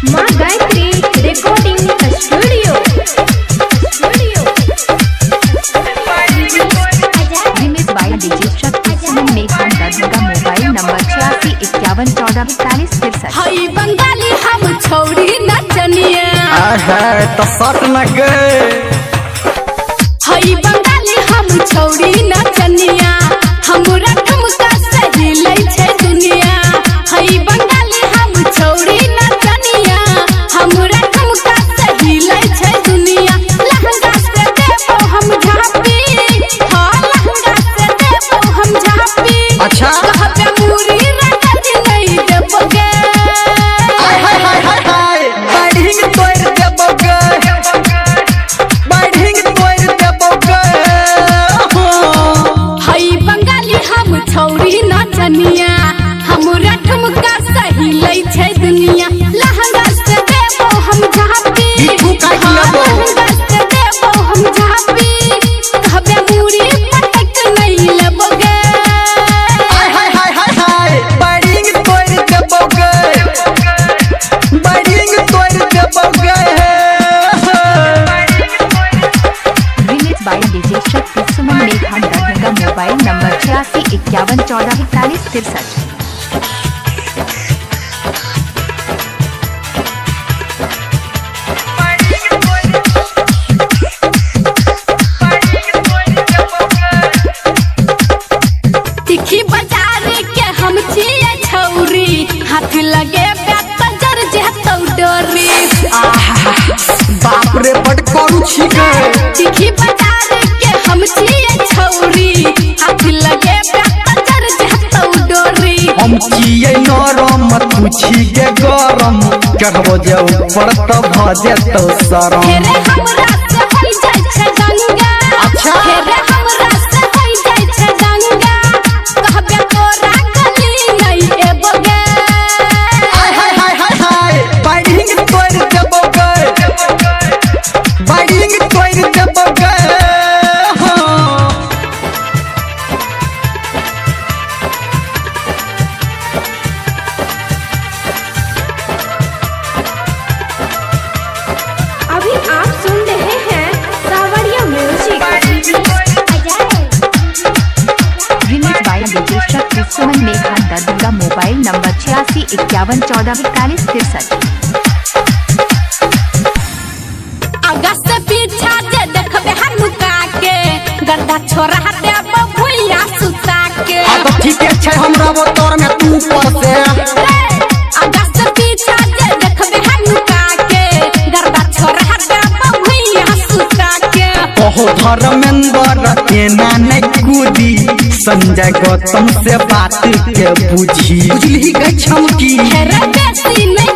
माँ Gayatri recording studio. Remix by DJ Shakti Suman मेघन दर्द का मोबाइल नंबर 8651144163। हई बंगाली हम छौड़ी नचनिया तो सट न गए। हई बंगाली हम छौड़ी नचनिया हमरा ठुमका सही लै छै दुनिया। हई बंगाली हम छौड़ी नचनिया हमरा ठुमका सही लै छै दुनिया। लहंगा से देबो हम झापी, हां लहंगा से देबो हम झापी। अच्छा कहबे मुरी रगत नहीं देबोगे। बढ़िंग तोड़ देबोगे, बढ़िंग तोड़ देबोगे। हई बंगाली हम छौड़ी नचनिया हमरा ठुमका सही लै छै दुनिया। लहंगा से देबो हम झापी, लहंगा से देबो हम झापी। कहबे मुरी पटक नहीं लेबोगे। बढ़िंग तोड़ देबोगे, बढ़िंग तोड़ देबोगे। Remix by DJ Shakti Suman मेघन दर्द का मोबाइल नंबर 8651144163। तिखी बाजार के हम छिए छौरी हाथ लगे बेतजर जेतौ डोरी। बाप रे बड़ करू छिके। तिखी बाजार के हम छिए छौरी हाथ लगे बेतजर जेतौ डोरी। हम छिए नरम तू छिके गरम, कहबो जे ऊपर त भ जेतौ शरम। फेरे हमरा से होई जाय छै गंगा। अच्छा। फेरे हमरा से होई जाय छै गंगा। कहबे तोरा गली नहीं एबोगे। बढ़िंग तोड़ देबोगे, बढ़िंग तोड़ देबोगे। अभी आप सुन रहे हैं सावरिया music. Remix by DJ Shakti Suman मेघन दर्द का मोबाइल नंबर 8651144163। आगा से पीछा जे देखबे हनुका के गड्ढा छोरा देबो भुइया सुता के। हाँ तो ठीके छै, हमरा तोर में तू पर से। आगा से पीछा जे देखबे हनुका के गड्ढा छोरा देबो भुइया सुता के। कहो धर्मेंद्र एना नहीं कूदी, संजय गौतम से बात के बुझी। बुझली गई छमकी फेरे बेसी नहीं